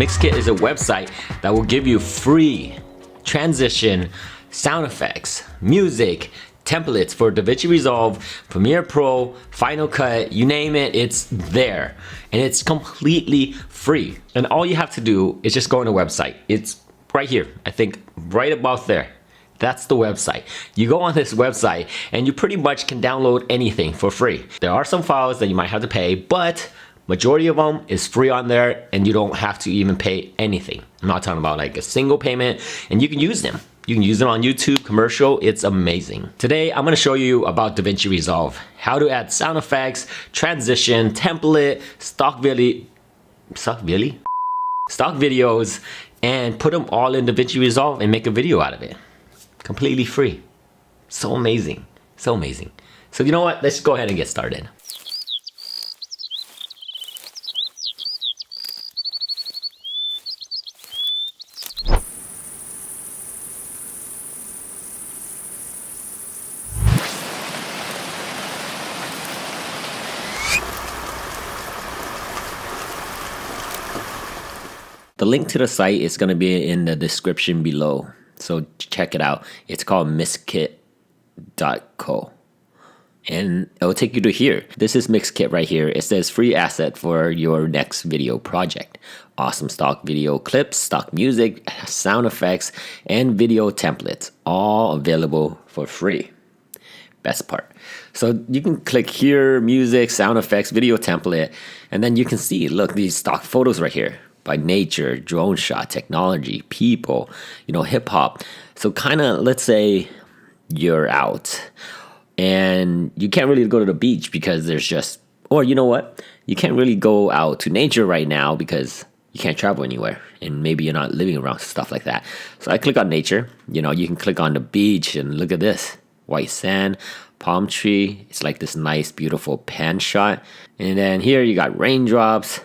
Mixkit is a website that will give you free transition, sound effects, music, templates for DaVinci Resolve, Premiere Pro, Final Cut, you name it, it's there. And it's completely free. And all you have to do is just go on the website. It's right here, I think right about there. That's the website. You go on this website and you pretty much can download anything for free. There are some files that you might have to pay, but majority of them is free on there and you don't have to even pay anything. I'm not talking about like a single payment, and you can use them. You can use them on YouTube, commercial, it's amazing. Today, I'm gonna show you about DaVinci Resolve, how to add sound effects, transition, template, stock videos, and put them all in DaVinci Resolve and make a video out of it. Completely free. So amazing, so amazing. So you know what, let's go ahead and get started. The link to the site is going to be in the description below, so check it out. It's called mixkit.co, and it will take you to here. This is Mixkit right here. It says free asset for your next video project. Awesome stock video clips, stock music, sound effects, and video templates, all available for free. Best part. So you can click here, music, sound effects, video template, and then you can see, look, these stock photos right here. By nature, drone shot, technology, people, hip hop. So kind of, let's say you're out and you can't really go to the beach because there's just, or you know what? You can't really go out to nature right now because you can't travel anywhere and maybe you're not living around stuff like that. So I click on nature, you can click on the beach and look at this, white sand, palm tree. It's like this nice, beautiful pan shot. And then here you got raindrops,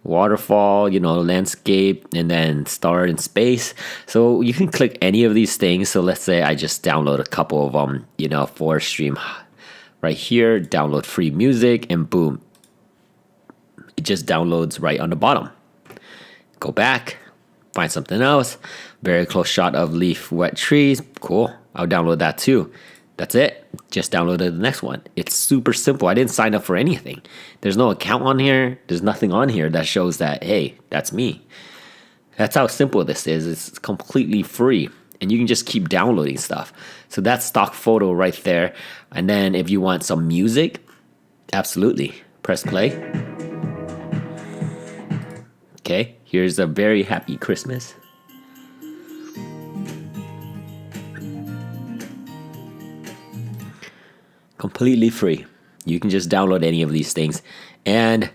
waterfall, landscape, and then star in space. So you can click any of these things. So let's say I just download a couple of them, for stream right here, download free music, and boom, it just downloads right on the bottom. Go back, find something else, very close shot of leaf wet trees, cool, I'll download that too. That's it. Just downloaded the next one. It's super simple. I didn't sign up for anything. There's no account on here. There's nothing on here that shows that, hey, that's me. That's how simple this is. It's completely free. And you can just keep downloading stuff. So that's stock photo right there. And then if you want some music, absolutely. Press play. Okay, here's a very happy Christmas. Completely free. You can just download any of these things. And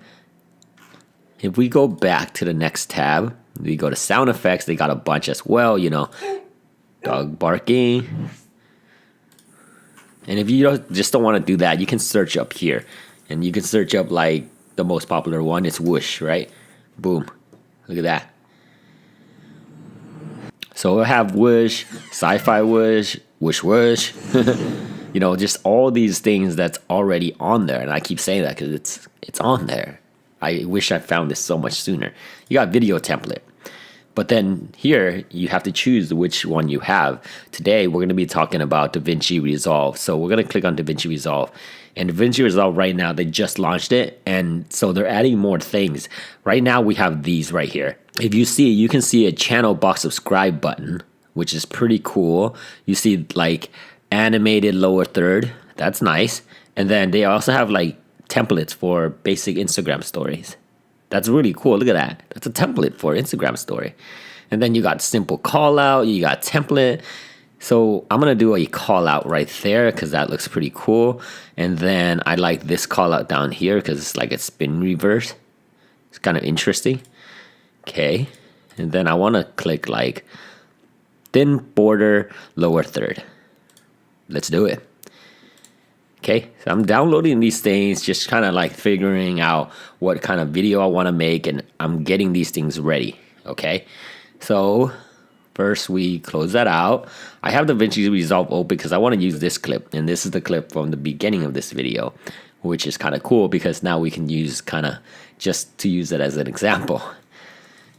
if we go back to the next tab, we go to sound effects. They got a bunch as well, dog barking. And if you just don't want to do that, you can search up here. And you can search up like the most popular one. It's whoosh, right? Boom. Look at that. So we'll have whoosh, sci-fi whoosh, whoosh whoosh. Just all these things that's already on there. And I keep saying that because it's on there. I wish I found this so much sooner. You got video template. But then here, you have to choose which one you have. Today, we're going to be talking about DaVinci Resolve. So we're going to click on DaVinci Resolve. And DaVinci Resolve right now, they just launched it. And so they're adding more things. Right now, we have these right here. If you see, you can see a channel box subscribe button, which is pretty cool. You see like animated lower third, that's nice. And then they also have like templates for basic Instagram stories. That's really cool. Look at that. That's a template for Instagram story. And then you got simple call out, you got template. So I'm gonna do a call out right there because that looks pretty cool. And then I like this call out down here because it's like a spin reverse. It's kind of interesting. Okay. And then I want to click like thin border lower third. Let's do it. Okay, so I'm downloading these things, just kind of like figuring out what kind of video I want to make, and I'm getting these things ready. Okay, so first we close that out. I have DaVinci Resolve open because I want to use this clip, and this is the clip from the beginning of this video, which is kind of cool because now we can use kind of just to use it as an example.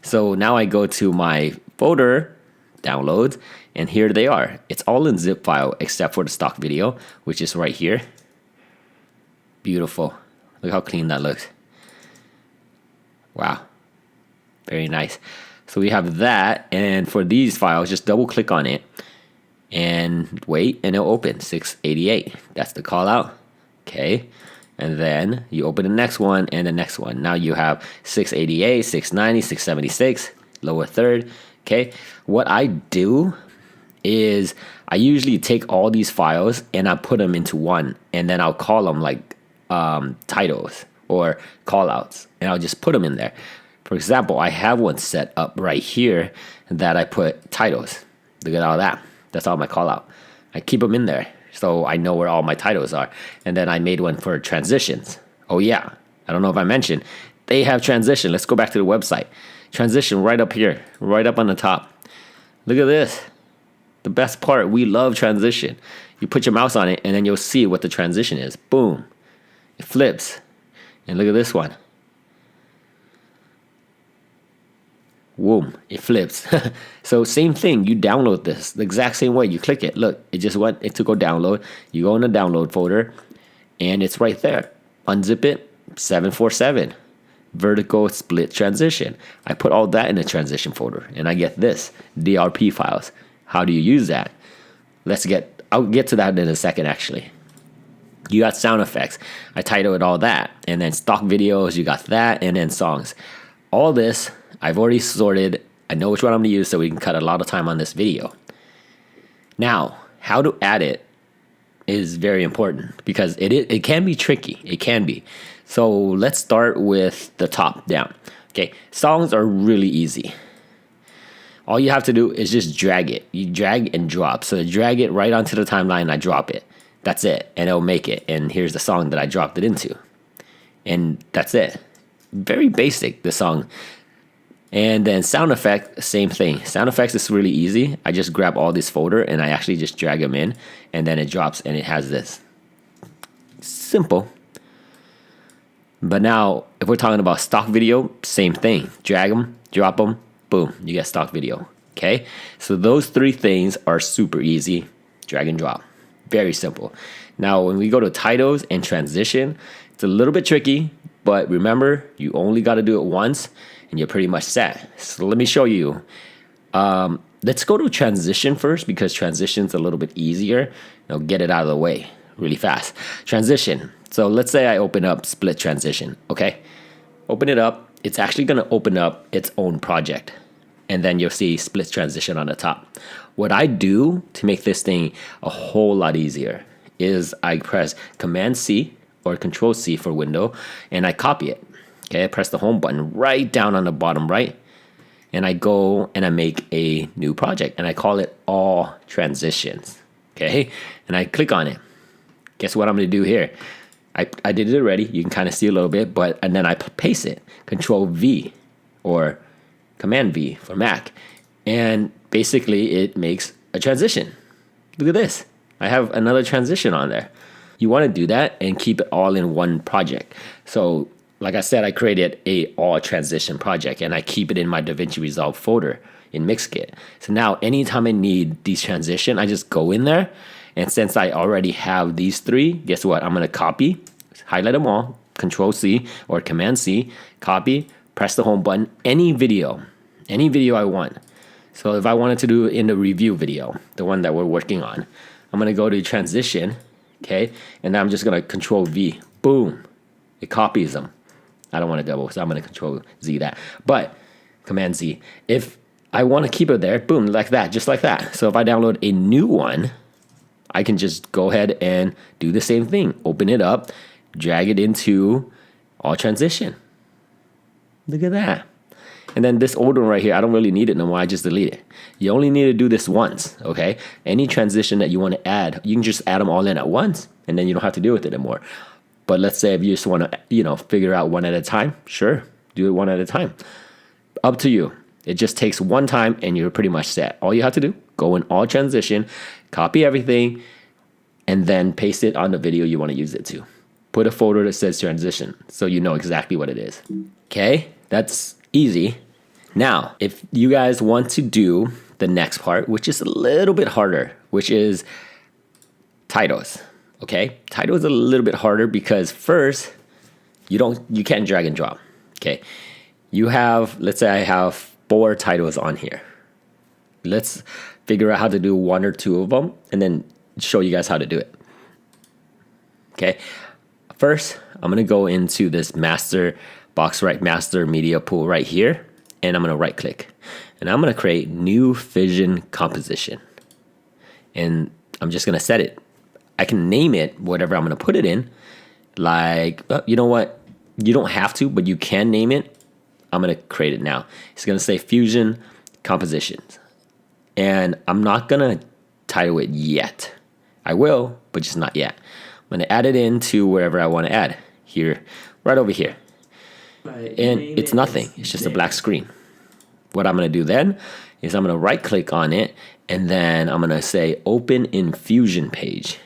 So now I go to my folder, downloads, and here they are. It's all in zip file except for the stock video, which is right here. Beautiful. Look how clean that looks. Wow. Very nice. So we have that, and for these files, just double click on it and wait, and it'll open 688. That's the call out. Okay. And then you open the next one and the next one. Now you have 688, 690, 676, lower third. Okay. What I do is I usually take all these files and I put them into one, and then I'll call them like titles or call outs, and I'll just put them in there. For example, I have one set up right here that I put titles. Look at all that. That's all my call out. I keep them in there so I know where all my titles are. And then I made one for transitions. Oh yeah, I don't know if I mentioned, they have transition. Let's go back to the website. Transition right up here, right up on the top. Look at this. The best part, we love transition. You put your mouse on it and then you'll see what the transition is. Boom. It flips. And look at this one. Boom, it flips. So same thing, you download this the exact same way. You click it. Look, it just went, it took a download. You go in the download folder and it's right there. Unzip it, 747. Vertical split transition. I put all that in the transition folder and I get this, DRP files. How do you use that? I'll get to that in a second actually. You got sound effects. I titled all that. And then stock videos, you got that, and then songs. All this, I've already sorted. I know which one I'm going to use so we can cut a lot of time on this video. Now, how to add it is very important because it can be tricky. It can be. So let's start with the top down. Okay, songs are really easy. All you have to do is just drag it. You drag and drop. So drag it right onto the timeline and I drop it. That's it. And it'll make it. And here's the song that I dropped it into. And that's it. Very basic, the song. And then sound effect, same thing. Sound effects is really easy. I just grab all this folder and I actually just drag them in. And then it drops and it has this. Simple. But now, if we're talking about stock video, same thing. Drag them, drop them, boom, you get stock video. Okay? So those three things are super easy. Drag and drop. Very simple. Now, when we go to titles and transition, it's a little bit tricky, but remember, you only got to do it once and you're pretty much set. So let me show you. Let's go to transition first because transition's a little bit easier. I'll get it out of the way really fast. Transition. So let's say I open up split transition, okay? Open it up. It's actually going to open up its own project. And then you'll see split transition on the top. What I do to make this thing a whole lot easier is I press Command C or Control C for window and I copy it. Okay, I press the home button right down on the bottom right and I go and I make a new project and I call it all transitions. Okay, and I click on it. Guess what I'm going to do here? I did it already. You can kind of see a little bit, and then I paste it. Control V or Command V for Mac. And basically it makes a transition. Look at this. I have another transition on there. You want to do that and keep it all in one project. So like I said, I created a all transition project and I keep it in my DaVinci Resolve folder in Mixkit. So now anytime I need these transition, I just go in there. And since I already have these three, guess what? I'm going to copy, highlight them all, Control C or Command C, copy, press the home button, any video I want. So if I wanted to do in the review video, the one that we're working on, I'm going to go to transition, okay? And I'm just going to Control V, boom, it copies them. I don't want to double, so I'm going to Control Z that. But Command Z, if I want to keep it there, boom, like that, just like that. So if I download a new one, I can just go ahead and do the same thing. Open it up, drag it into all transition. Look at that. And then this old one right here, I don't really need it no more. I just delete it. You only need to do this once, okay? Any transition that you want to add, you can just add them all in at once, and then you don't have to deal with it anymore. But let's say if you just want to, figure out one at a time, sure, do it one at a time. Up to you. It just takes one time, and you're pretty much set. All you have to do, go in all transition, copy everything, and then paste it on the video you want to use it to. Put a folder that says transition so you know exactly what it is. Okay, that's easy. Now, if you guys want to do the next part, which is a little bit harder, which is titles. Okay, title is a little bit harder because first you can't drag and drop. Okay, you have, let's say I have 4 titles on here. Let's figure out how to do 1 or 2 of them and then show you guys how to do it. Okay, first I'm gonna go into this master box, right, master media pool right here, and I'm gonna right click and I'm gonna create new fission composition, and I'm just gonna set it. I can name it whatever I'm gonna put it in, like, you know what, you don't have to, but you can name it. I'm gonna create it now. It's gonna say fusion compositions, and I'm not gonna title it yet. I will, but just not yet. I'm gonna add it into wherever I want to add, here, right over here, and it's nothing. It's just a black screen. What I'm gonna do then is I'm gonna right click on it, and then I'm gonna say open in Fusion page,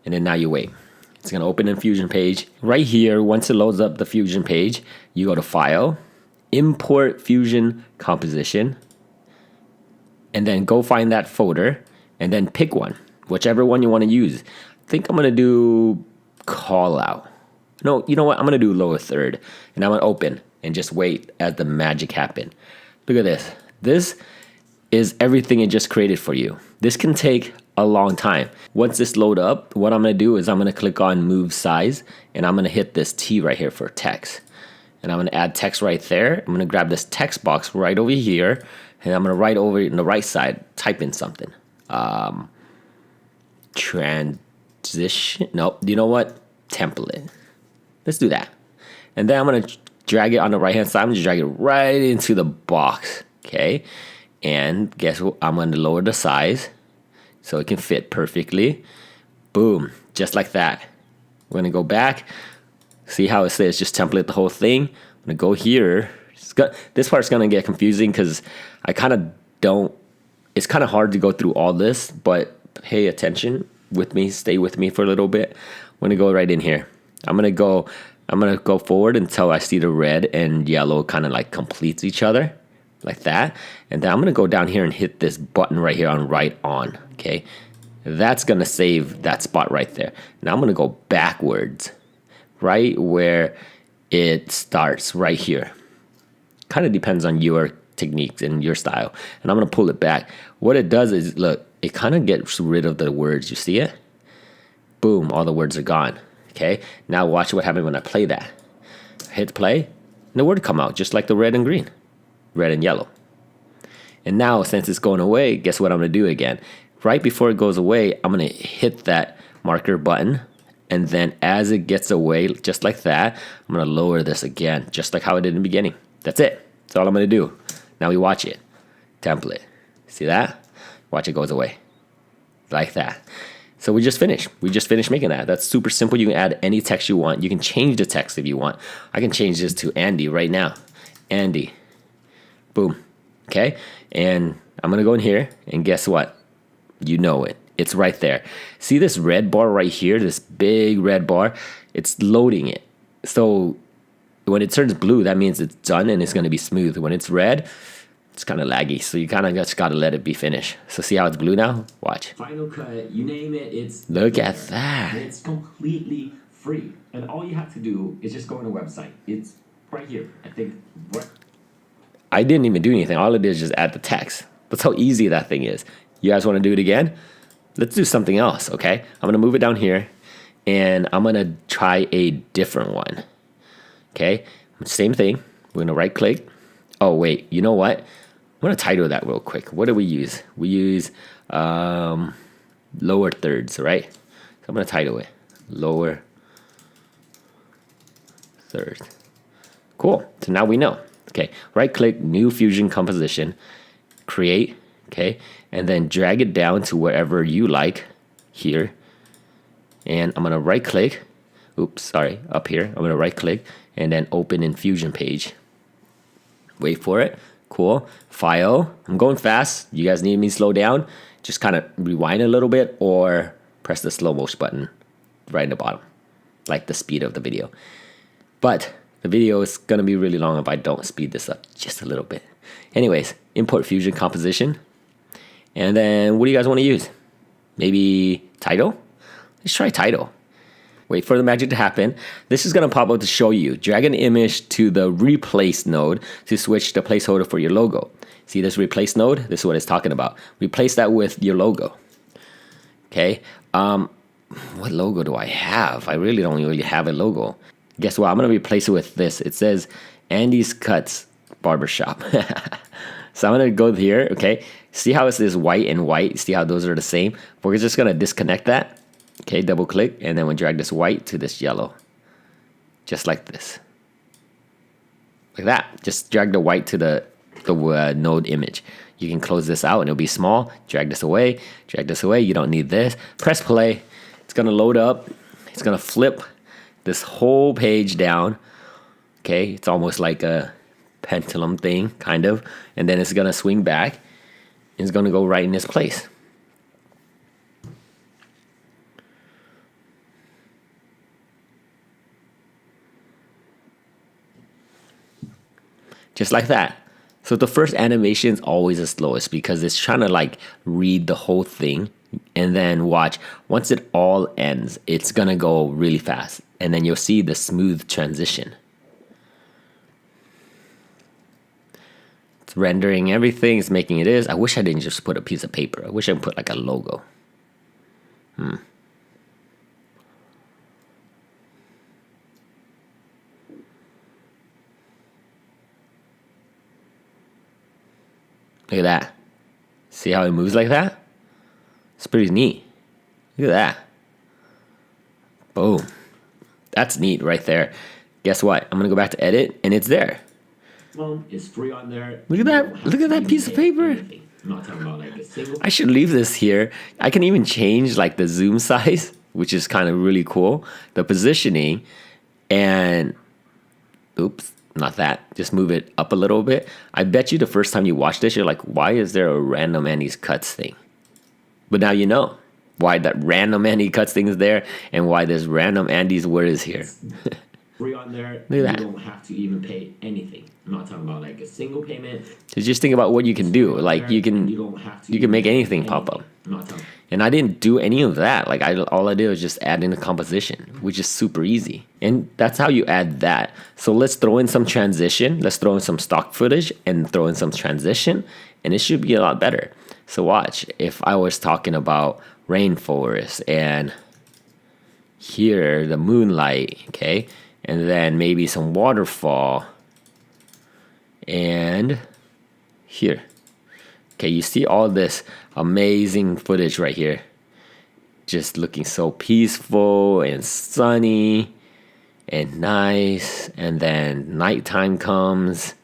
and then now you wait. It's gonna open in Fusion page. Right here, once it loads up the Fusion page, you go to File, Import Fusion Composition, and then go find that folder, and then pick one, whichever one you wanna use. I think I'm gonna do Call Out. No, you know what? I'm gonna do Lower Third, and I'm gonna open and just wait as the magic happen. Look at this. This is everything it just created for you. This can take a long time. Once this load up, what I'm gonna do is I'm gonna click on Move Size, and I'm gonna hit this T right here for text. And I'm gonna add text right there. I'm gonna grab this text box right over here, and I'm gonna right over in the right side, type in something. Transition, nope, you know what? Template. Let's do that. And then I'm gonna drag it on the right hand side. I'm gonna drag it right into the box, okay? And guess what? I'm gonna lower the size so it can fit perfectly. Boom, just like that. We're gonna go back. See how it says just template the whole thing? I'm gonna go here. This part's gonna get confusing because I kind of don't, it's kind of hard to go through all this, but pay attention with me, stay with me for a little bit. I'm gonna go right in here. I'm gonna go forward until I see the red and yellow kind of like completes each other, like that. And then I'm gonna go down here and hit this button right here on right on, okay? That's gonna save that spot right there. Now I'm gonna go backwards, right where it starts, right here. Kind of depends on your techniques and your style. And I'm gonna pull it back. What it does is, look, it kind of gets rid of the words. You see it? Boom, all the words are gone. Okay, now watch what happens when I play that. I hit play, and the word come out just like the red and green, red and yellow. And now since it's going away, guess what I'm gonna do again? Right before it goes away, I'm gonna hit that marker button, and then as it gets away, just like that, I'm gonna lower this again, just like how I did in the beginning. That's it. That's all I'm gonna do. Now we watch it. Template. See that? Watch it goes away. Like that. So we just finished. We just finished making that. That's super simple. You can add any text you want. You can change the text if you want. I can change this to Andy right now. Andy. Boom. Okay? And I'm going to go in here, and guess what? You know it. It's right there. See this red bar right here? This big red bar? It's loading it. So when it turns blue, that means it's done and it's going to be smooth. When it's red, it's kind of laggy, so you kind of just got to let it be finished. So see how it's blue now? Watch. Final Cut, you name it, it's... Look at that. It's completely free. And all you have to do is just go on the website. It's right here. I think... I didn't even do anything. All it did is just add the text. That's how easy that thing is. You guys want to do it again? Let's do something else, okay? I'm going to move it down here, and I'm going to try a different one. Okay? Same thing. We're going to right-click. Oh, wait. You know what? I'm going to title that real quick. What do we use? We use lower thirds, right? So I'm going to title it lower thirds. Cool. So now we know. Okay. Right click, new fusion composition, create. Okay. And then drag it down to wherever you like here. And I'm going to right click. Oops, sorry. Up here. I'm going to right click and then open in Fusion page. Wait for it. Cool. File. I'm going fast. You guys need me to slow down? Just kind of rewind a little bit or press the slow motion button right in the bottom, like the speed of the video. But The video is going to be really long if I don't speed this up just a little bit. Anyways, import Fusion composition. And then what do you guys want to use? Maybe title? Let's try title. Wait for the magic to happen. This is going to pop up to show you. Drag an image to the replace node to switch the placeholder for your logo. See this replace node? This is what it's talking about. Replace that with your logo. Okay. What logo do I have? I really don't really have a logo. Guess what? I'm going to replace it with this. It says Andy's Cuts Barbershop. So I'm going to go here. Okay. See how it says white and white? See how those are the same? We're just going to disconnect that. Okay. Double click. And then we'll drag this white to this yellow. Just like this. Like that. Just drag the white to the node image. You can close this out and it'll be small. Drag this away. Drag this away. You don't need this. Press play. It's going to load up. It's going to flip this whole page down. Okay, it's almost like a pendulum thing, kind of. And then it's going to swing back. It's going to go right in this place. Just like that. So the first animation is always the slowest because it's trying to like read the whole thing. And then watch, once it all ends, it's going to go really fast. And then you'll see the smooth transition. It's rendering everything. It's making it is. I wish I didn't just put a piece of paper. I wish I put like a logo. Look at that. See how it moves like that? It's pretty neat. Look at that. Boom. That's neat right there. Guess what? I'm going to go back to edit and it's there. It's free on there. Look at that. Look at that piece of paper. I'm not talking about like a single. I should leave this here. I can even change like the zoom size, which is kind of really cool. The positioning and oops, not that. Just move it up a little bit. I bet you the first time you watch this, you're like, why is there a random Andy's Cuts thing? But now you know why that random Andy Cuts thing is there and why this random Andy's word is here. Free on there. Look at that. You don't have to even pay anything. I'm not talking about like a single payment. So just think about what you can do. Like you can make anything pop up. I'm not talking. And I didn't do any of that. Like all I did was just add in a composition, which is super easy. And that's how you add that. So let's throw in some transition. Let's throw in some stock footage and throw in some transition. And it should be a lot better. So watch, if I was talking about rainforest and here the moonlight, okay, and then maybe some waterfall and here. Okay, you see all this amazing footage right here. Just looking so peaceful and sunny and nice. And then nighttime comes.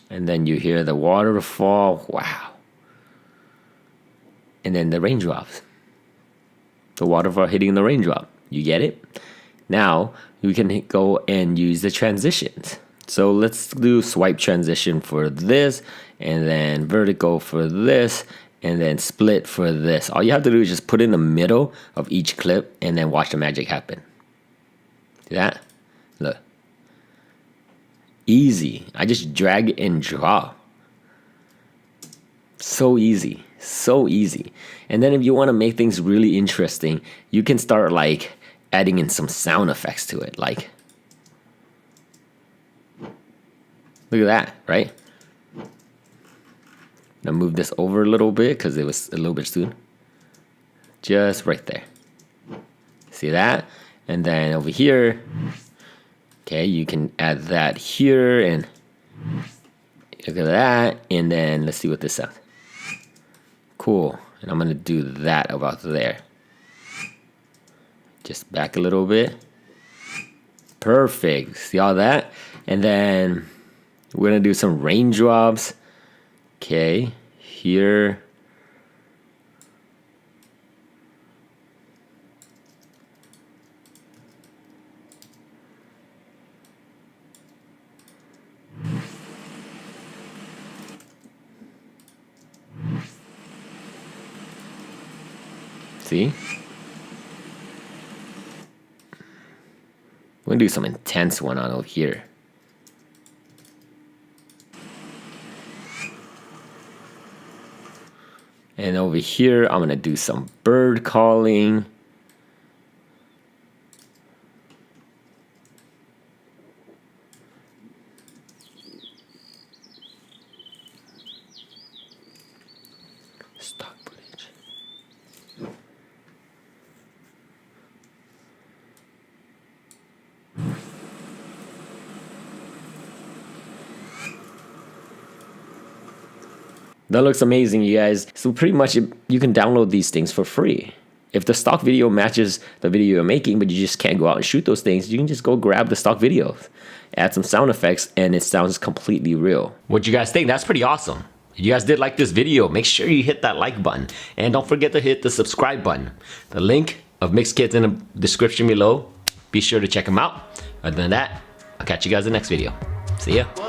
And then you hear the waterfall. Wow. And then the raindrops. The waterfall hitting the raindrop. You get it? Now we can go and use the transitions. So let's do swipe transition for this, and then vertical for this, and then split for this. All you have to do is just put in the middle of each clip and then watch the magic happen. See that? Look. Easy. I just drag and drop. So easy. So easy. And then if you want to make things really interesting, you can start like adding in some sound effects to it. Like, look at that, right? Now move this over a little bit because it was a little bit soon. Just right there. See that? And then over here, okay, you can add that here and look at that. And then let's see what this sounds. Cool. And I'm going to do that about there. Just back a little bit. Perfect. See all that? And then we're going to do some raindrops. Okay, here. See? We're gonna do some intense one on over here. And over here, I'm gonna do some bird calling. Stock footage. That looks amazing, you guys. So pretty much you can download these things for free. If the stock video matches the video you're making, but you just can't go out and shoot those things, you can just go grab the stock videos, add some sound effects, and it sounds completely real. What you guys think? That's pretty awesome. If you guys did like this video, make sure you hit that like button. And don't forget to hit the subscribe button. The link of Mixed Kids in the description below. Be sure to check them out. Other than that, I'll catch you guys in the next video. See ya.